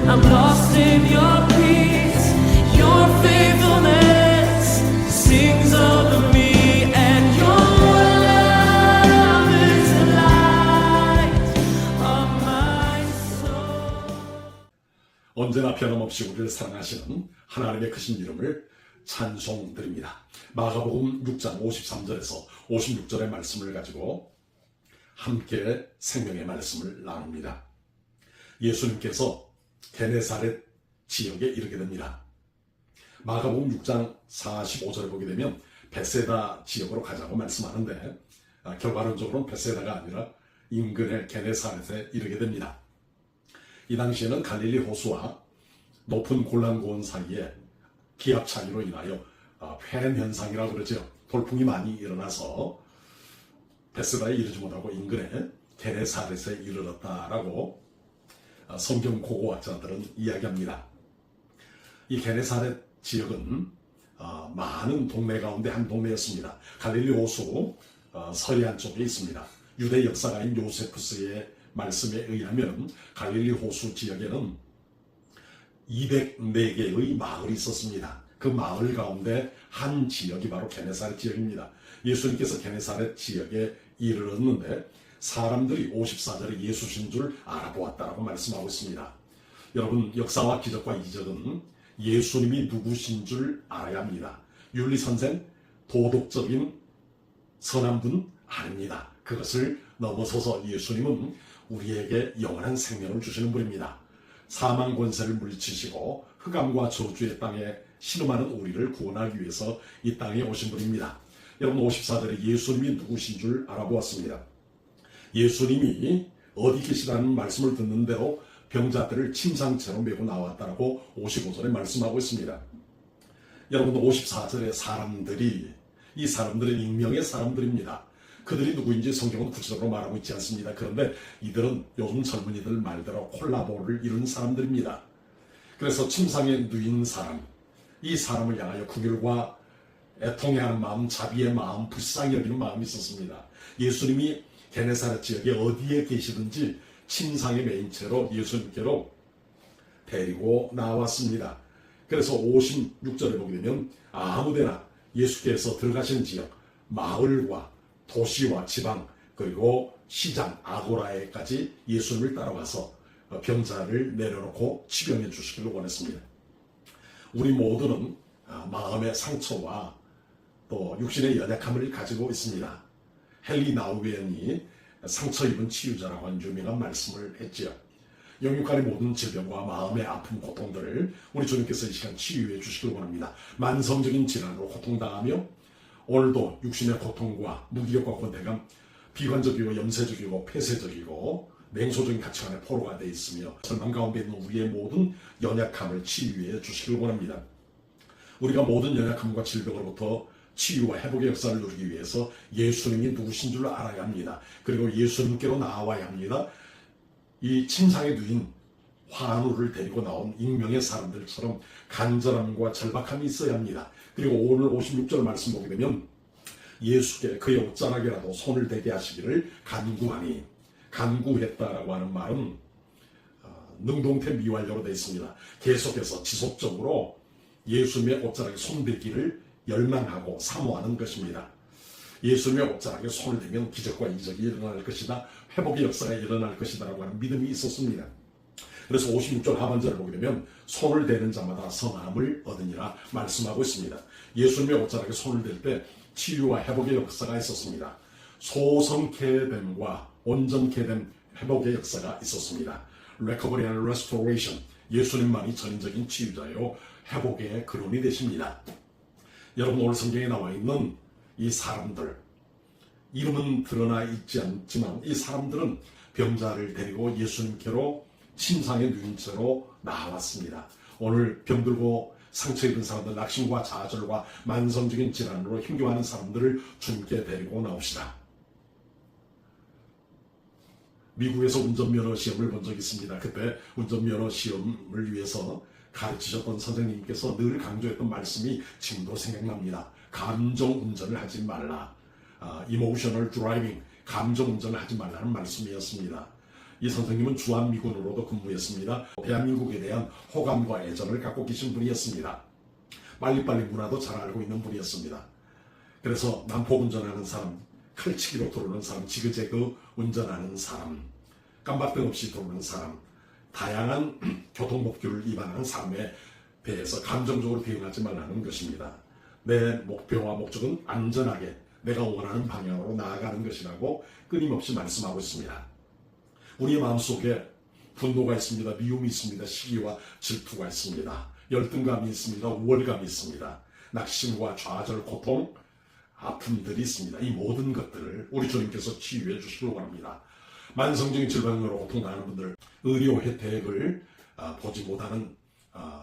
I'm lost in your peace. Your faithfulness sings over me, and your love is the light of my soul. 언제나 변함없이 우리를 사랑하시는 하나님의 크신 이름을 찬송드립니다. 마가복음 6장 53절에서 56절의 말씀을 가지고 함께 생명의 말씀을 나눕니다. 예수님께서 게네사렛 지역에 이르게 됩니다. 마가복음 6장 45절에 보게 되면 베세다 지역으로 가자고 말씀하는데 결과론적으로는 베세다가 아니라 인근의 게네사렛에 이르게 됩니다. 이 당시에는 갈릴리 호수와 높은 골란고원 사이에 기압 차이로 인하여 폐렴 현상이라고 그러죠. 돌풍이 많이 일어나서 베세다에 이르지 못하고 인근의 게네사렛에 이르렀다라고 성경 고고학자들은 이야기합니다. 이 게네사렛 지역은 많은 동네 가운데 한 동네였습니다. 갈릴리 호수 서해안 쪽에 있습니다. 유대 역사가인 요세푸스의 말씀에 의하면 갈릴리 호수 지역에는 204개의 마을이 있었습니다. 그 마을 가운데 한 지역이 바로 게네사렛 지역입니다. 예수님께서 게네사렛 지역에 이르렀는데 사람들이 54절에 예수신 줄 알아보았다라고 말씀하고 있습니다. 여러분, 역사와 기적과 이적은 예수님이 누구신 줄 알아야 합니다. 윤리선생, 도덕적인 선한 분 아닙니다. 그것을 넘어서서 예수님은 우리에게 영원한 생명을 주시는 분입니다. 사망 권세를 물리치시고 흑암과 저주의 땅에 신음하는 우리를 구원하기 위해서 이 땅에 오신 분입니다. 여러분, 54절에 예수님이 누구신 줄 알아보았습니다. 예수님이 어디 계시다는 말씀을 듣는 대로 병자들을 침상채로 메고 나왔다라고 55절에 말씀하고 있습니다. 여러분, 54절의 사람들이, 이 사람들은 익명의 사람들입니다. 그들이 누구인지 성경은 구체적으로 말하고 있지 않습니다. 그런데 이들은 요즘 젊은이들 말대로 콜라보를 이룬 사람들입니다. 그래서 침상에 누인 사람, 이 사람을 향하여 긍휼과 애통해하는 마음, 자비의 마음, 불쌍히 여기는 마음이 있었습니다. 예수님이 게네사렛 지역에 어디에 계시든지 침상에 메인 채로 예수님께로 데리고 나왔습니다. 그래서 56절에 보게 되면 아무데나 예수께서 들어가신 지역, 마을과 도시와 지방, 그리고 시장, 아고라에까지 예수님을 따라와서 병자를 내려놓고 치료해 주시기를 원했습니다. 우리 모두는 마음의 상처와 또 육신의 연약함을 가지고 있습니다. 헨리 나우겐이 상처 입은 치유자라고 하는 유명한 말씀을 했지요. 영육간의 모든 질병과 마음의 아픔, 고통들을 우리 주님께서 이 시간 치유해 주시길 원합니다. 만성적인 질환으로 고통당하며 오늘도 육신의 고통과 무기력과 권태감, 비관적이고 염세적이고 폐쇄적이고 냉소적인 가치관의 포로가 되어 있으며 절망 가운데 있는 우리의 모든 연약함을 치유해 주시길 원합니다. 우리가 모든 연약함과 질병으로부터 치유와 회복의 역사를 누리기 위해서 예수님이 누구신 줄 알아야 합니다. 그리고 예수님께로 나와야 합니다. 이 침상에 누인 환우를 데리고 나온 익명의 사람들처럼 간절함과 절박함이 있어야 합니다. 그리고 오늘 56절 말씀 보게 되면 예수께 그의 옷자락이라도 손을 대게 하시기를 간구하니, 간구했다라고 하는 말은 능동태 미완료로 되어 있습니다. 계속해서 지속적으로 예수님의 옷자락에 손대기를 열망하고 사모하는 것입니다. 예수님의 옷자락에 손을 대면 기적과 이적이 일어날 것이다, 회복의 역사가 일어날 것이다 라고 하는 믿음이 있었습니다. 그래서 56절 하반절을 보게 되면 손을 대는 자마다 성함을 얻으니라 말씀하고 있습니다. 예수님의 옷자락에 손을 댈 때 치유와 회복의 역사가 있었습니다. 소성케 됨과 온전케 됨, 회복의 역사가 있었습니다. Recovery and Restoration, 예수님만이 전인적인 치유자요 회복의 근원이 되십니다. 여러분, 오늘 성경에 나와 있는 이 사람들, 이름은 드러나 있지 않지만 이 사람들은 병자를 데리고 예수님께로 침상에 누인 채로 나왔습니다. 오늘 병들고 상처 입은 사람들, 낙심과 좌절과 만성적인 질환으로 힘겨워하는 사람들을 주님께 데리고 나옵시다. 미국에서 운전면허 시험을 본 적이 있습니다. 그때 운전면허 시험을 위해서 가르치셨던 선생님께서 늘 강조했던 말씀이 지금도 생각납니다. 감정 운전을 하지 말라. Emotional driving, 감정 운전을 하지 말라는 말씀이었습니다. 이 선생님은 주한미군으로도 근무했습니다. 대한민국에 대한 호감과 애정을 갖고 계신 분이었습니다. 빨리빨리 문화도 잘 알고 있는 분이었습니다. 그래서 난폭 운전하는 사람, 칼치기로 들어오는 사람, 지그재그 운전하는 사람, 깜박등 없이 들어오는 사람, 다양한 교통법규를 위반하는 사람에 대해서 감정적으로 대응하지 말라는 것입니다. 내 목표와 목적은 안전하게 내가 원하는 방향으로 나아가는 것이라고 끊임없이 말씀하고 있습니다. 우리의 마음속에 분노가 있습니다. 미움이 있습니다. 시기와 질투가 있습니다. 열등감이 있습니다. 우월감이 있습니다. 낙심과 좌절, 고통, 아픔들이 있습니다. 이 모든 것들을 우리 주님께서 치유해 주시기 원합니다. 만성적인 질병으로 고통당하는 분들, 의료 혜택을 보지 못하는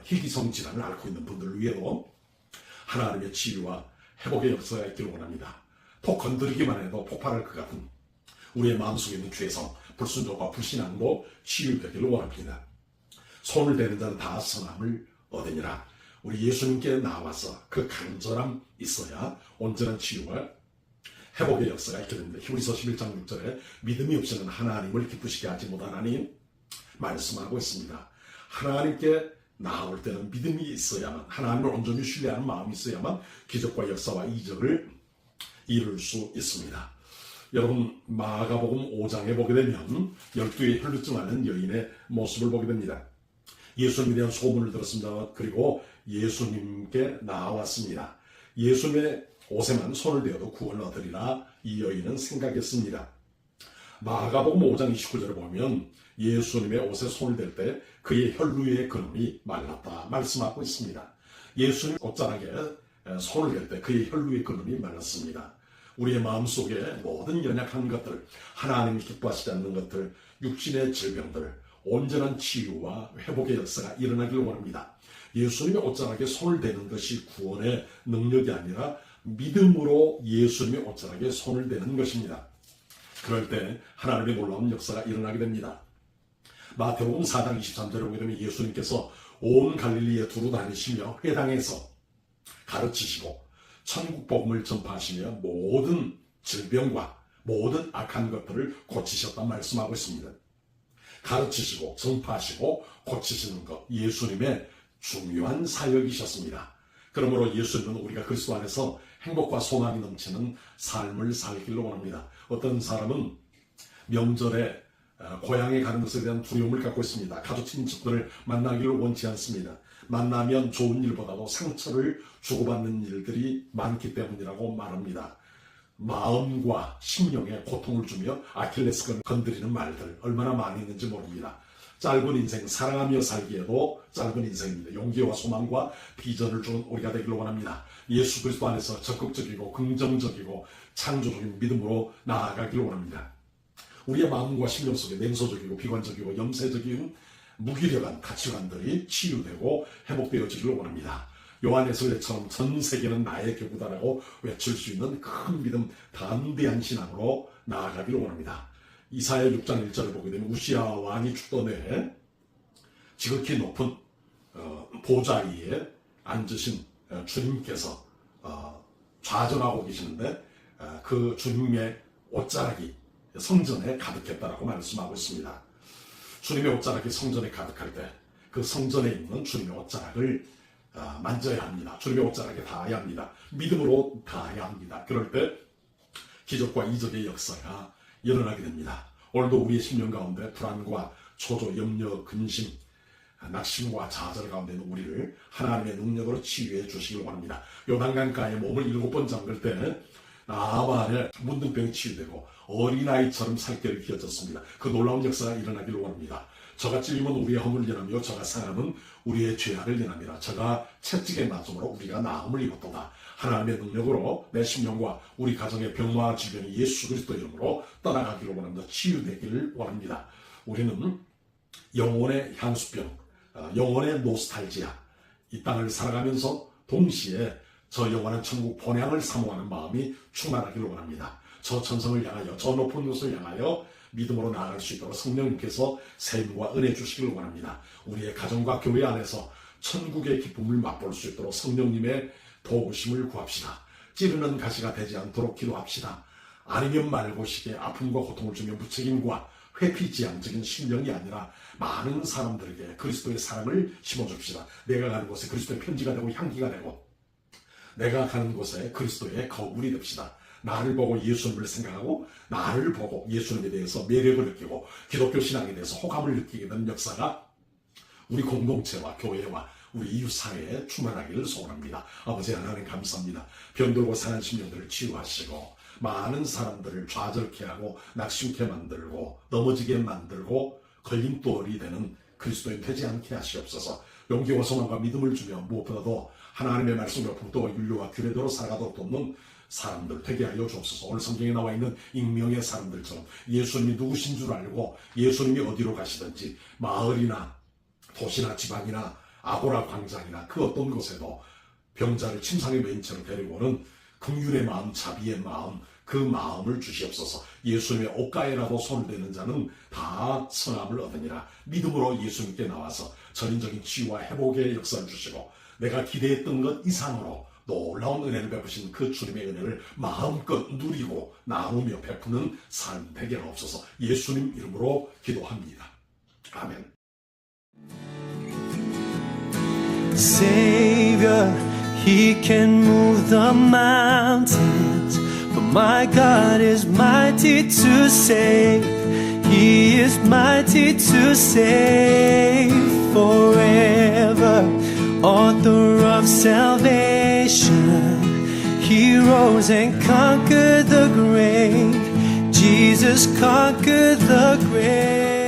희귀성 질환을 앓고 있는 분들을 위해도 하나님의 치유와 회복의 역사가 있기를 원합니다. 톡 건드리기만 해도 폭발할 것 같은 우리의 마음속에 있는 죄성, 불순종과 불신앙도 치유되기를 원합니다. 손을 대는 자는 다 선함을 얻으니라. 우리 예수님께 나와서 그 간절함 있어야 온전한 치유와 회복의 역사가 있게 됩니다. 히브리서 11장 6절에 믿음이 없이는 하나님을 기쁘시게 하지 못하나니 말씀하고 있습니다. 하나님께 나올 때는 믿음이 있어야만, 하나님을 온전히 신뢰하는 마음이 있어야만 기적과 역사와 이적을 이룰 수 있습니다. 여러분, 마가복음 5장에 보게 되면 12의 혈루증 앓는 여인의 모습을 보게 됩니다. 예수님에 대한 소문을 들었습니다. 그리고 예수님께 나왔습니다. 예수님의 옷에만 손을 대어도 구원을 얻으리라 이 여인은 생각했습니다. 마가복음 5장 29절을 보면 예수님의 옷에 손을 댈 때 그의 혈루의 근원이 말랐다 말씀하고 있습니다. 예수님 옷자락에 손을 댈 때 그의 혈루의 근원이 말랐습니다. 우리의 마음속에 모든 연약한 것들, 하나님이 기뻐하시지 않는 것들, 육신의 질병들, 온전한 치유와 회복의 역사가 일어나기를 원합니다. 예수님의 옷자락에 손을 대는 것이 구원의 능력이 아니라 믿음으로 예수님의 옷자락에 손을 대는 것입니다. 그럴 때 하나님의 놀라운 역사가 일어나게 됩니다. 마태복음 4장 23절에 보게 되면 예수님께서 온 갈릴리에 두루 다니시며 회당에서 가르치시고 천국 복음을 전파하시며 모든 질병과 모든 악한 것들을 고치셨다 말씀하고 있습니다. 가르치시고 전파하시고 고치시는 것, 예수님의 중요한 사역이셨습니다. 그러므로 예수님은 우리가 그리스도 안에서 행복과 소망이 넘치는 삶을 살기를 원합니다. 어떤 사람은 명절에 고향에 가는 것에 대한 두려움을 갖고 있습니다. 가족 친척들을 만나기를 원치 않습니다. 만나면 좋은 일보다도 상처를 주고받는 일들이 많기 때문이라고 말합니다. 마음과 심령에 고통을 주며 아킬레스건을 건드리는 말들 얼마나 많이 있는지 모릅니다. 짧은 인생, 사랑하며 살기에도 짧은 인생입니다. 용기와 소망과 비전을 주는 우리가 되기를 원합니다. 예수 그리스도 안에서 적극적이고 긍정적이고 창조적인 믿음으로 나아가기를 원합니다. 우리의 마음과 심령 속에 냉소적이고 비관적이고 염세적인 무기력한 가치관들이 치유되고 회복되어지기를 원합니다. 요한에서처럼 전 세계는 나의 교구다라고 외칠 수 있는 큰 믿음, 담대한 신앙으로 나아가기를 원합니다. 이사야 6장 1절을 보게 되면 우시야 왕이 죽던 해에 지극히 높은 보좌 위에 앉으신 주님께서 좌전하고 계시는데 그 주님의 옷자락이 성전에 가득했다라고 말씀하고 있습니다. 주님의 옷자락이 성전에 가득할 때 그 성전에 있는 주님의 옷자락을 만져야 합니다. 주님의 옷자락에 닿아야 합니다. 믿음으로 닿아야 합니다. 그럴 때 기적과 이적의 역사가 일어나게 됩니다. 오늘도 우리의 심령 가운데 불안과 초조, 염려, 근심, 낙심과 좌절 가운데 있는 우리를 하나님의 능력으로 치유해 주시길 원합니다. 요단강가에 몸을 7번 잠글 때 나만의 문둥병이 치유되고 어린아이처럼 살결이 휘어졌습니다. 그 놀라운 역사가 일어나기를 원합니다. 저가 찔리면 우리의 허물을 인하며 저가 상함은 우리의 죄악을 인함이라. 저가 채찍에 맞음으로 우리가 나음을 입었도다. 하나님의 능력으로 내 심령과 우리 가정의 병과 질병이 예수 그리스도 이름으로 떠나가기를 원합니다. 치유되기를 원합니다. 우리는 영혼의 향수병, 영혼의 노스탈지아, 이 땅을 살아가면서 동시에 저 영원한 천국 본향을 사모하는 마음이 충만하기를 원합니다. 저 천성을 향하여, 저 높은 곳을 향하여 믿음으로 나아갈 수 있도록 성령님께서 세임과 은혜 주시기를 원합니다. 우리의 가정과 교회 안에서 천국의 기쁨을 맛볼 수 있도록 성령님의 도우심을 구합시다. 찌르는 가시가 되지 않도록 기도합시다. 아니면 말고식에 아픔과 고통을 주며 무책임과 회피지향적인 신령이 아니라 많은 사람들에게 그리스도의 사랑을 심어줍시다. 내가 가는 곳에 그리스도의 편지가 되고 향기가 되고 내가 가는 곳에 그리스도의 거울이 됩시다. 나를 보고 예수님을 생각하고 나를 보고 예수님에 대해서 매력을 느끼고 기독교 신앙에 대해서 호감을 느끼게 되는 역사가 우리 공동체와 교회와 우리 이웃 사회에 충만하기를 소원합니다. 아버지 하나님 감사합니다. 병들고 사는 심령들을 치유하시고 많은 사람들을 좌절케 하고 낙심케 만들고 넘어지게 만들고 걸림돌이 되는 그리스도인 되지 않게 하시옵소서. 용기와 소망과 믿음을 주며 무엇보다도 하나님의 말씀과 풍토와 윤리와 규례대로 살아가도록 돕는 사람들 되게 하여 주옵소서. 오늘 성경에 나와 있는 익명의 사람들처럼 예수님이 누구신 줄 알고 예수님이 어디로 가시든지 마을이나 도시나 지방이나 아고라 광장이나 그 어떤 곳에도 병자를 침상에 매인 채로 데리고 오는 긍휼의 마음, 자비의 마음, 그 마음을 주시옵소서. 예수님의 옷가에라도 손을 대는 자는 다 성함을 얻으니라. 믿음으로 예수님께 나와서 전인적인 치유와 회복의 역사를 주시고 내가 기대했던 것 이상으로 놀라운 은혜를 베푸신 그 주님의 은혜를 마음껏 누리고 나누며 베푸는 삶 되게 하옵소서. 예수님 이름으로 기도합니다. 아멘. Savior, He can move the mountains, but my God is mighty to save. He is mighty to save forever. Author of salvation, He rose and conquered the grave. Jesus conquered the grave.